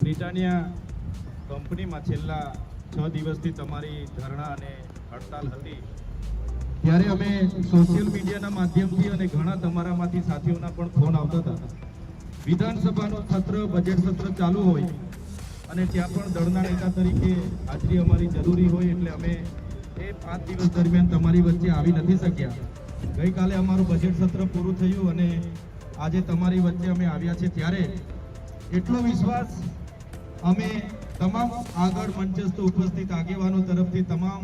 Britannia કંપનીમાં છેલ્લા 6 દિવસથી તમારી ધરણા અને હડતાલ હતી, ત્યારે અમે સોશિયલ મીડિયાના માધ્યમથી અને ઘણા તમારામાંથી સાથીઓના પણ ફોન આવતા હતા. વિધાનસભાનો સત્ર, બજેટ સત્ર ચાલુ હોય અને ત્યાં પણ દળના નેતા તરીકે હાજરી અમારી જરૂરી હોય, એટલે અમે એ 5 દિવસ દરમિયાન તમારી વચ્ચે આવી નથી શક્યા. ગઈકાલે અમારું બજેટ સત્ર પૂરું થયું અને આજે તમારી વચ્ચે અમે આવ્યા છે. ત્યારે એટલો વિશ્વાસ અમે તમામ આગળ મંચસ્થ ઉપસ્થિત આગેવાનો તરફથી તમામ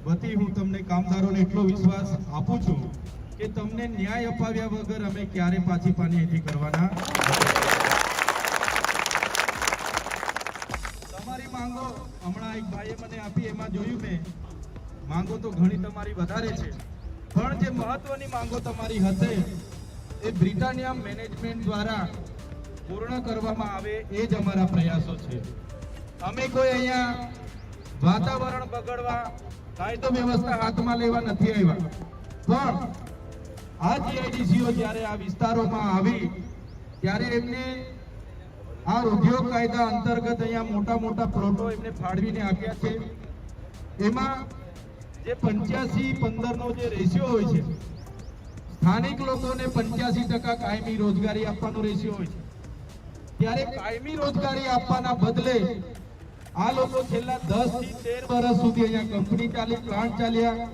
વતી હું તમને કામદારોને એટલો વિશ્વાસ આપું છું કે તમને ન્યાય અપાવ્યા વગર અમે ક્યારે પાછી પાની અહીંથી કરવાના. તમારી માંગો હમણાં એક ભાઈએ મને આપી, એમાં જોયું મેં માંગો તો ઘણી તમારી વધારે છે, પણ જે મહત્વની માંગો તમારી હશે એ બ્રિટાનિયા મેનેજમેન્ટ દ્વારા પૂર્ણ કરવામાં આવે એ જ અમારા પ્રયાસો છે. અમે કોઈ અહીંયા વાતાવરણ બગડવા, કાયદો વ્યવસ્થા હાથમાં લેવા નથી આવ્યા, પણ આ જીઆઈડીસીઓ જ્યારે આ વિસ્તારોમાં આવી ત્યારે એમને આ ઉદ્યોગ કાયદા અંતર્ગત અહીંયા મોટા મોટા પ્લોટો એમને ફાળવીને આપ્યા છે. એમાં જે 85-15 નો જે રેશિયો હોય છે, સ્થાનિક લોકોને 85% કાયમી રોજગારી આપવાનો રેશિયો હોય છે, ત્યારે કાયમી રોજગારી આપવાના બદલે આ લોકો છેલ્લા 10 થી 13 વર્ષ સુધી અહીંયા કંપની ચાલી, પ્લાન્ટ ચાલ્યા.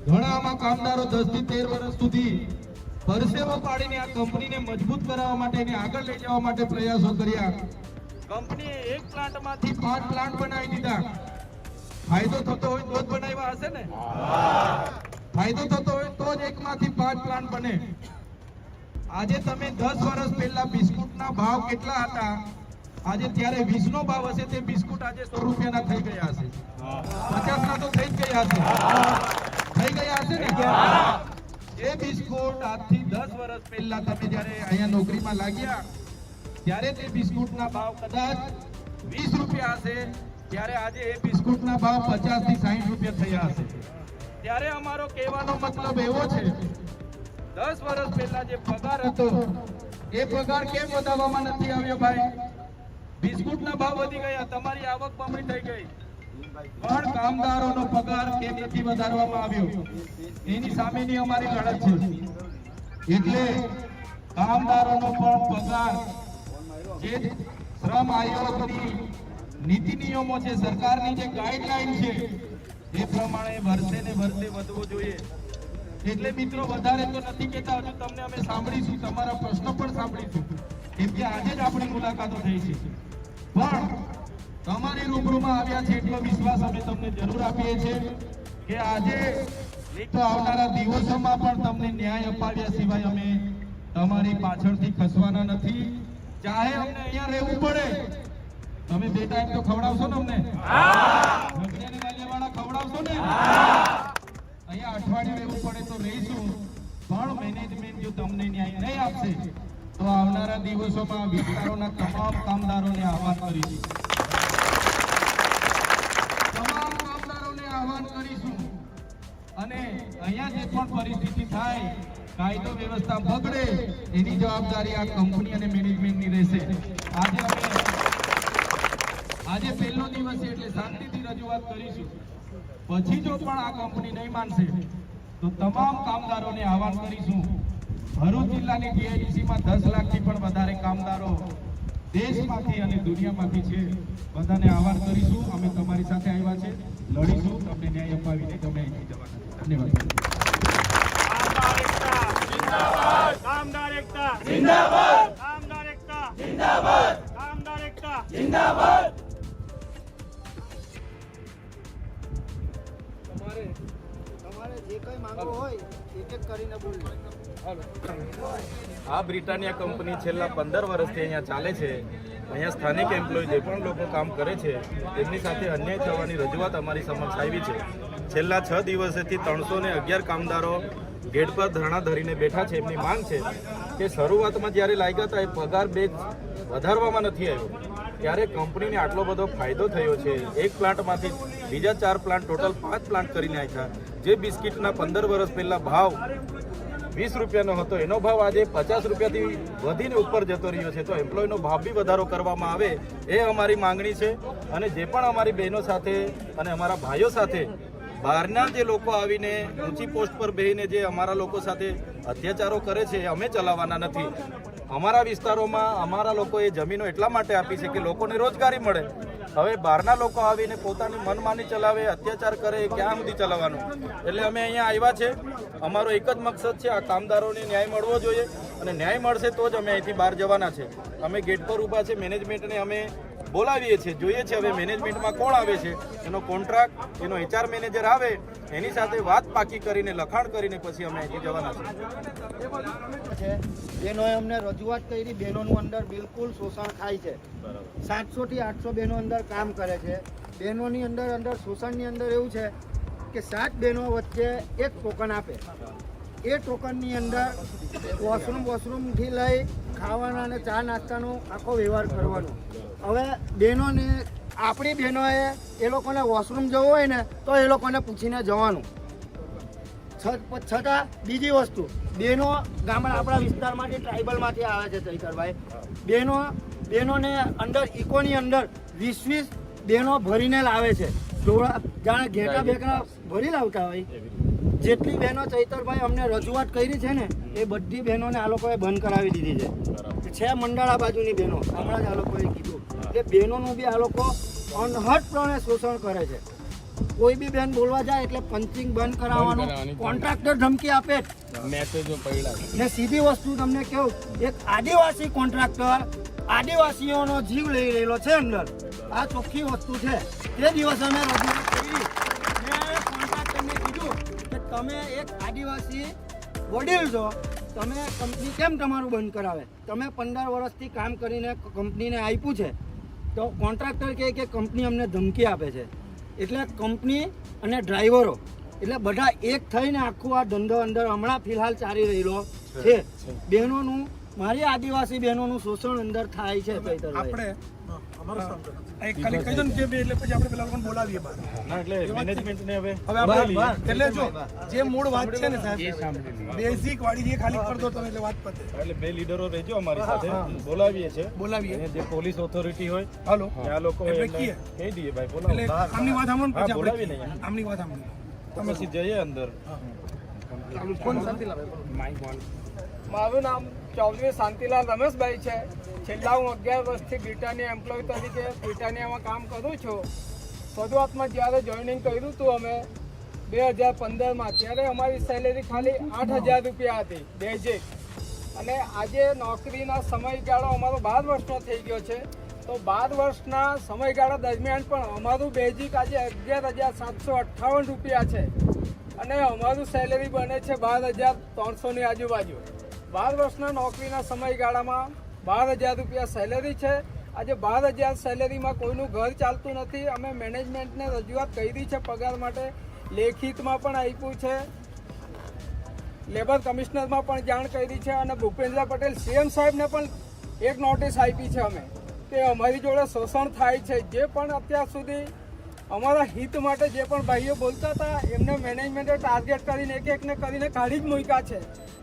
ઘણા આમાં કામદારો 10 થી 13 વર્ષ સુધી પરસેવો પાડીને આ કંપનીને મજબૂત કરાવવા માટે અને આગળ લઈ જવા માટે પ્રયાસો કર્યા. કંપનીએ એક પ્લાન્ટમાંથી 5 પ્લાન્ટ બનાવી દીધા. ફાયદો થતો હોય તો જ બનાવ્યા હશે ને? ફાયદો થતો હોય તો જ એકમાંથી 5 પ્લાન્ટ બને. આજે તમે 10 વર્ષ પહેલા બિસ્કુટના ભાવ કેટલા હતા, આજે ત્યારે 20 નો ભાવ હશે, તે બિસ્કુટ આજે 100 રૂપિયાના થઈ ગયા હશે, 50 ના તો થઈ જ ગયા હશે, થઈ ગયા હશે ને? એ બિસ્કુટ આજથી 10 વર્ષ પહેલા તમે જ્યારે અહીંયા નોકરીમાં લાગ્યા ત્યારે તે બિસ્કુટના ભાવ કદાચ 20 રૂપિયા હશે, ત્યારે આજે એ બિસ્કુટના ભાવ 50 થી 60 રૂપિયા થયા હશે. ત્યારે અમારો કહેવાનો મતલબ એવો છે, 10 વર્ષ પહેલા જે પગાર હતો એ પગાર કેમ વધારવામાં નથી આવ્યો ભાઈ? બિસ્કુટના ભાવ વધી ગયા, તમારી આવક બમણી થઈ ગઈ, પણ કામદારોનો પગાર કેમ નથી વધારવામાં આવ્યો? એની સામેની અમારી લડત છે. એટલે કામદારોનો પણ પગાર, જે શ્રમ આયોગની નીતિ નિયમો છે, સરકારની જે ગાઈડલાઈન છે એ પ્રમાણે વર્ષે ને વર્ષે વધવો જોઈએ. એટલે મિત્રો વધારે તો નથી કહેતા, હજુ તમને અમે સાંભળીશું, તમારા પ્રશ્નો પણ સાંભળીશું, કેમ કે આજે જ આપણી મુલાકાતો થઈ છે. પણ તમારી રૂબરૂમાં આવ્યા છે એટલો વિશ્વાસ અમે તમને જરૂર આપીએ છીએ કે આજે તો આવનારા દિવસોમાં પણ તમને ન્યાય અપાવ્યા સિવાય અમે તમારી પાછળથી ખસવાના નથી. ચાહે અમને અહીંયા રહેવું પડે, તમે 2 ટાઈમ તો ખવડાવશો ને અમને? ખવડાવશો ને? અહીંયા અઠવાડિયું રહેવું પડે તો રહીશું, પણ મેનેજમેન્ટ જો તમને ન્યાય નહીં આપશે તો આવનારા દિવસોમાં વિસ્તારોના તમામ કામદારોને આહવાન કરીશું, અને અહીંયા જે પણ પરિસ્થિતિ થાય, કાયદો વ્યવસ્થા બગડે, એની જવાબદારી આ કંપની અને મેનેજમેન્ટની રહેશે. આજે પહેલો દિવસ છે એટલે શાંતિથી રજૂઆત કરીશું. પછી જો પણ આ કંપની નહીં માનશે તો તમામ કામદારોને આહવાન કરીશું. ભરૂચ જિલ્લાની જીઆઈડીસીમાં 10 લાખથી પણ વધારે કામદારો દેશમાંથી અને દુનિયામાંથી છે. બધાને આહવાન કરીશું, અમે તમારી સાથે આવ્યા છે, લડીશું, તમને ન્યાય અપાવીને તમે અહીંથી જવાના. ધન્યવાદ. કામદાર એકતા જિંદાબાદ, કામદાર એકતા જિંદાબાદ, કામદાર એકતા જિંદાબાદ. તમારે જે કઈ માંગો હોય એક એક કરીને બોલો. આ બ્રિટાનિયા કંપની છેલ્લા 15 વર્ષથી અહીંયા ચાલે છે. અહીંયા સ્થાનિક એમ્પ્લોય જે પણ લોકો કામ કરે છે તેમની સાથે અન્યાય થવાની રજૂઆત અમારી સમક્ષ આવી છે. છેલ્લા 6 દિવસથી 311 કામદારો ગેટ પર ધરણા ધરીને બેઠા છે. એમની માંગ છે કે શરૂઆતમાં જ્યારે લાગ્યા હતા એ પગાર બેચ વધારવામાં નથી આવ્યો, ત્યારે કંપનીને આટલો બધો ફાયદો થયો છે. એક પ્લાન્ટમાંથી બીજા 4 પ્લાન્ટ, ટોટલ 5 પ્લાન્ટ કરીને નાખ્યા. જે બિસ્કિટના 15 વર્ષ પહેલા ભાવ 20 રૂપિયાનો હતો એનો ભાવ આજે 50 રૂપિયાથી વધીને ઉપર જતો રહ્યો છે. તો એમ્પ્લોયનો ભાવ બી વધારો કરવામાં આવે એ અમારી માંગણી છે. અને જે પણ અમારી બહેનો સાથે અને અમારા ભાઈઓ સાથે બહારના જે લોકો આવીને ઊંચી પોસ્ટ પર બેહીને જે અમારા લોકો સાથે અત્યાચારો કરે છે એ અમે ચલાવવાના નથી. અમારા વિસ્તારોમાં અમારા લોકોએ જમીનો એટલા માટે આપી છે કે લોકોને રોજગારી મળે. હવે બહારના લોકો આવીને પોતાની મનમાની ચલાવે, અત્યાચાર કરે, એ ક્યાં સુધી ચલાવવાનું? એટલે અમે અહીંયા આવ્યા છે. અમારો એક જ મકસદ છે, આ કામદારોને ન્યાય મળવો જોઈએ અને ન્યાય મળશે તો જ અમે અહીંથી બહાર જવાના છે. અમે ગેટ પર ઊભા છે, મેનેજમેન્ટને અમે બોલાવીએ છીએ, જોઈએ છે હવે મેનેજમેન્ટમાં કોણ આવે છે, એનો કોન્ટ્રાક્ટ, એનો HR મેનેજર આવે, એની સાથે વાત પાકી કરીને લખાણ કરીને પછી અમે અહીંથી જવાના છે. બહેનોએ અમને રજૂઆત કરી, બહેનોનું અંદર બિલકુલ શોષણ થાય છે. 700 થી 800 બહેનો અંદર કામ કરે છે. બહેનોની અંદર શોષણની અંદર એવું છે કે 7 બહેનો વચ્ચે એક ટોકન આપે. એ ટોકનની અંદર વોશરૂમથી લઈ ખાવાના અને ચા નાસ્તાનો આખો વ્યવહાર કરવાનો. હવે બહેનોને, આપણી બહેનોએ એ લોકોને વોશરૂમ જવું હોય ને તો એ લોકોને પૂછીને જવાનું. છતાં બીજી વસ્તુ, બહેનો ગામડા આપણા વિસ્તારમાંથી ટ્રાઇબલમાંથી આવે છે ચૈતરભાઈ. બહેનોને અંદર ઇકોની અંદર 20 બહેનો ભરીને લાવે છે. જાણે ઘેટા બેકડા ભરી લાવતા હોય. જેટલી બહેનો ચૈતરભાઈ અમને રજૂઆત કરી છે ને એ બધી બહેનોને આ લોકોએ બંધ કરાવી દીધી છે. મંડાળા બાજુની બહેનો હમણાં જ આ લોકોએ કીધું કે બહેનોનું બી આ લોકો અનહદપણે શોષણ કરે છે. કોઈ બી બેન બોલવા જાય એટલે પંચિંગ બંધ કરાવવાનું, કોન્ટ્રાક્ટર ધમકી આપે. ને સીધી વસ્તુ તમને કહું, એક આદિવાસી કોન્ટ્રાક્ટર આદિવાસીઓનો જીવ લઈ રહેલો છે અંદર. આ ચોખ્ખી વસ્તુ છે. તે દિવસે અમે રજૂઆત કરી, કોન્ટ્રાક્ટરને કીધું કે તમે એક આદિવાસી વડીલ છો, તમે કંપની કેમ તમારું બંધ કરાવે? તમે 15 વર્ષથી કામ કરીને કંપનીને આપ્યું છે. તો કોન્ટ્રાક્ટર કહે કે કંપની અમને ધમકી આપે છે. એટલે કંપની અને ડ્રાઈવરો એટલે બધા એક થઈને આખું આ ધંધો અંદર હમણાં ફિલહાલ ચાલી રહેલો છે. બહેનોનું, મારી આદિવાસી બહેનોનું શોષણ અંદર થાય છે. આપણે જે મૂળ વાત છે ને સાહેબ, બેઝિક વાળી ખાલી કરી દો તમે એટલે વાત પતે. એટલે 2 લીડરો રહેજો અમારી સાથે, બોલાવીએ છે. જે પોલીસ ઓથોરિટી હોય, હાલો આ લોકો કહી દઈએ ભાઈ, બોલાવો. આમની વાત સાંભળો, પછી બોલાવી આપણે નહીં, આમની વાત સાંભળો. તમે પછી જઈએ અંદર. મારું નામ ચૌધરી શાંતિલાલ રમેશભાઈ છે. છેલ્લા હું 11 વર્ષથી બ્રિટાનિયા એમ્પ્લોય તરીકે બ્રિટાનિયામાં કામ કરું છું. શરૂઆતમાં જ્યારે જોઈનિંગ કર્યું હતું અમે 2015માં, ત્યારે અમારી સેલેરી ખાલી 8,000 રૂપિયા હતી બેઝિક. અને આજે નોકરીના સમયગાળો અમારો 12 વર્ષનો થઈ ગયો છે. તો 12 વર્ષના સમયગાળા દરમિયાન પણ અમારું બેઝિક આજે 11,758 રૂપિયા છે. અને અમારું સેલેરી બને છે 12,300ની આજુબાજુ. 12 વર્ષના નોકરીના સમયગાળામાં 12,000 રૂપિયા સેલેરી છે. આજે 12,000 સેલેરીમાં કોઈનું ઘર ચાલતું નથી. અમે મેનેજમેન્ટને રજૂઆત કરી છે પગાર માટે, લેખિતમાં પણ આપ્યું છે, લેબર કમિશનરમાં પણ જાણ કરી છે અને ભૂપેન્દ્ર પટેલ CM સાહેબને પણ એક નોટિસ આપી છે અમે કે અમારી જોડે શોષણ થાય છે. જે પણ અત્યાર સુધી અમારા હિત માટે જે પણ ભાઈઓ બોલતા હતા એમને મેનેજમેન્ટે ટાર્ગેટ કરીને એકને કરીને કાઢી જ મૂક્યા છે.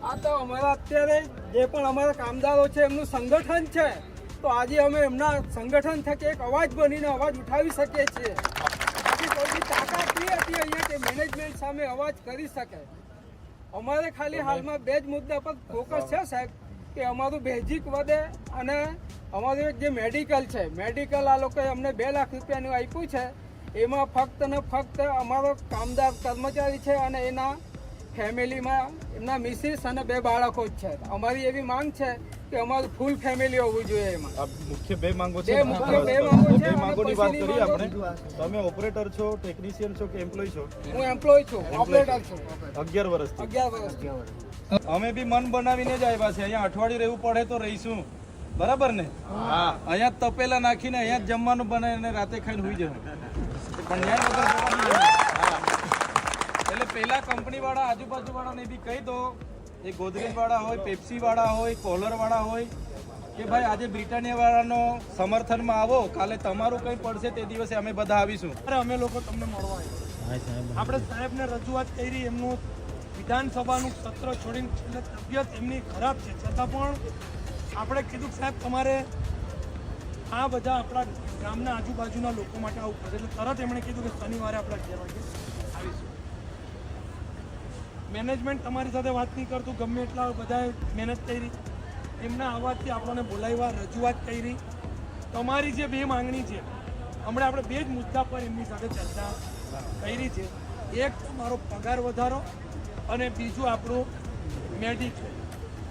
આ તો અમારા અત્યારે જે પણ અમારા કામદારો છે એમનું સંગઠન છે. તો આજે અમે એમના સંગઠન થકી એક અવાજ બનીને અવાજ ઉઠાવી શકીએ છીએ. બાકી કોઈની તાકાત નહીં હતી અહીંયા કે મેનેજમેન્ટ સામે અવાજ કરી શકે. અમારે ખાલી હાલમાં 2 જ મુદ્દા પર ફોકસ છે સાહેબ, કે અમારું બેઝિક વધે અને અમારું એક જે મેડિકલ છે, મેડિકલ આ લોકોએ અમને 2 લાખ રૂપિયાનું આપ્યું છે. એમાં ફક્ત ને ફક્ત અમારો કામદાર કર્મચારી છે અને એના ફેમિલીમાં એમના મિસિસ અને 2 બાળકો જ છે. અમારી એવી માંગ છે કે અમારું ફૂલ ફેમિલી હોવું જોઈએ. એમાં મુખ્ય 2 માંગો છે. બે માંગોની વાત કરીએ આપણે. તમે ઓપરેટર છો, ટેકનિશિયન છો કે એમ્પ્લોય છો? હું એમ્પ્લોય છું, ઓપરેટર છું. 11 વર્ષથી. 11 વર્ષથી. અમે બી મન બનાવીને જ આવ્યા છે. અહીંયા અઠવાડિયું રહેવું પડે તો રહીશું, બરાબર ને? હા. અહીંયા તપેલા નાખીને અહીંયા જ જમવાનું બનાવીને રાતે ખાઈને સુઈ જવું, પણ ન્યાય વગર જવાનું નહીં. એટલે પેલા કંપની વાળા, આજુબાજુ વાળાને બી કહી દો, એ ગોદરેજ વાળા હોય, પેપ્સી વાળા હોય, કોલર વાળા હોય, કે ભાઈ આજે બ્રિટાનિયા વાળાનો સમર્થનમાં આવો, કાલે તમારું કંઈ પડશે તે દિવસે અમે બધા આવીશું. અમે લોકો તમને મળવા આવ્યા. આપણે સાહેબને રજૂઆત કરી, એમનું વિધાનસભાનું સત્ર છોડીને એટલે તબિયત એમની ખરાબ છે છતાં પણ આપણે કીધું કે સાહેબ તમારે આ બધા આપણા ગામના આજુબાજુના લોકો માટે આવવું પડે એટલે તરત એમણે કીધું કે શનિવારે આપણે 11 વાગે આવીશું. મેનેજમેન્ટ તમારી સાથે વાત નહીં કરતું, ગમે એટલા બધાએ મહેનત કરી, એમના અવાજથી આપણને બોલાવ્યા, રજૂઆત કરી. તમારી જે 2 માંગણી છે હમણાં આપણે 2 જ મુદ્દા પર એમની સાથે ચર્ચા કરી છે. એક તમારો પગાર વધારો અને બીજું આપણું મેડિક્લેમ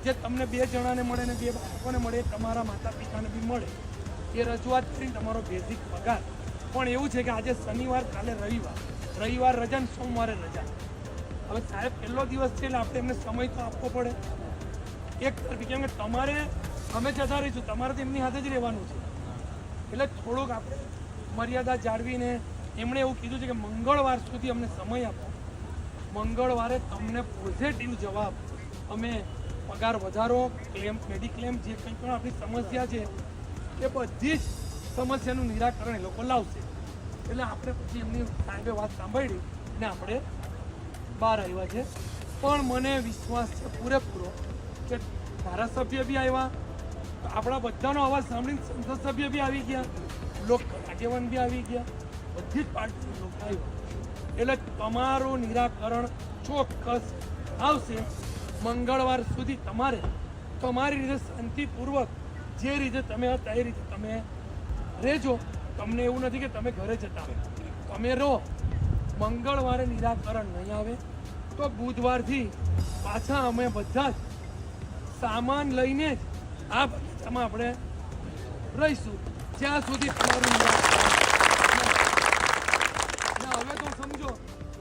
જે તમને 2 જણાને મળે ને 2 બાળકોને મળે, તમારા માતા પિતાને બી મળે, એ રજૂઆત કરીને તમારો બેઝિક પગાર. પણ એવું છે કે આજે શનિવાર, કાલે રવિવાર રજા ને સોમવારે રજા. હવે સાહેબ પહેલો દિવસ છે એટલે આપણે એમને સમય તો આપવો પડે એક તરફી, કેમ કે તમારે અમે જતા રહીશું, તમારે તો એમની હાથે જ રહેવાનું છે. એટલે થોડુંક આપણે મર્યાદા જાળવીને એમણે એવું કીધું છે કે મંગળવાર સુધી અમને સમય આપો, મંગળવારે તમને પોઝિટિવ જવાબ અમે પગાર વધારો, ક્લેમ, મેડિક્લેમ જે કંઈ પણ આપણી સમસ્યા છે એ બધી જ સમસ્યાનું નિરાકરણ એ લોકો લાવશે. એટલે આપણે પછી એમની સાહેબે વાત સાંભળી ને આપણે બહાર આવ્યા છે. પણ મને વિશ્વાસ છે પૂરેપૂરો કે ધારાસભ્ય બી આવ્યા, આપણા બધાનો અવાજ સાંભળીને સંસદ સભ્ય બી આવી ગયા, લોક આગેવાન બી આવી ગયા, બધી જ પાર્ટીના લોકો આવ્યા. એટલે તમારું નિરાકરણ ચોક્કસ આવશે. મંગળવાર સુધી તમારે તમારી રીતે શાંતિપૂર્વક જે રીતે તમે હતા એ રીતે તમે રહેજો. તમને એવું નથી કે તમે ઘરે જતા હોય, તમે રહો. મંગળવારે નિરાકરણ નહીં આવે તો બુધવારથી પાછા અમે બધા જ સામાન લઈને જ આ બગીચામાં આપણે રહીશું જ્યાં સુધી તમારું નિરાકરણ. હવે તો સમજો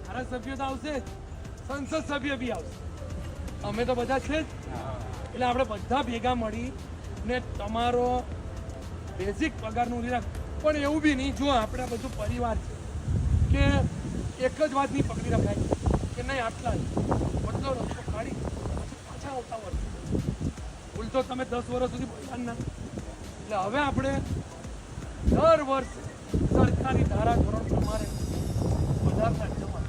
ધારાસભ્ય તો આવશે જ, સંસદ સભ્ય બી આવશે, અમે તો બધા છે જ. એટલે આપણે બધા ભેગા મળી ને તમારો બેઝિક પગારનું નિરાકરણ. પણ એવું બી નહીં, જો આપણે બધું પરિવાર છે કે એક જ વાત નહીં પકડી રખાય કે નહીં આટલા જ બધો રસ્તો કાઢી પાછા આવતા વર્ષ ભૂલ તો તમે 10 વર્ષ સુધી બોલવા ના. એટલે હવે આપણે દર વર્ષે સરકારી ધારા ધોરણ પ્રમાણે વધારતા જવા.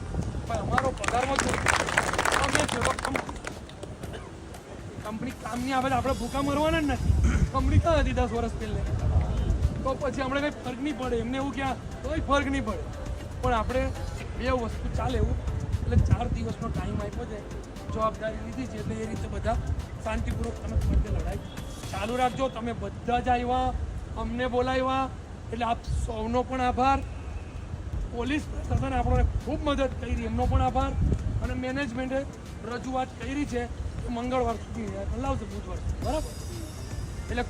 પણ અમારો પગારમાં જો અમે કંપની કામની આવે આપણે ભૂખા મરવાના જ નથી. કંપની ક્યાં હતી 10 વર્ષ પહેલે? તો પછી આપણે કંઈ ફરક નહીં પડે, એમને એવું ક્યાં કોઈ ફરક નહીં પડે. પણ આપણે 2 વસ્તુ ચાલે એવું. એટલે 4 દિવસનો ટાઈમ આપ્યો છે, જવાબદારી લીધી છે, એટલે એ રીતે બધા શાંતિપૂર્વક તમે તમારી લડાઈ ચાલુ રાખજો. તમે બધા જ આવ્યા, અમને બોલાવ્યા, એટલે આપ સૌનો પણ આભાર. પોલીસ પ્રશાસને આપણને ખૂબ મદદ કરી, એમનો પણ આભાર. અને મેનેજમેન્ટે રજૂઆત કરી છે કે મંગળવાર સુધી લાવશે, બુધવાર, બરાબર.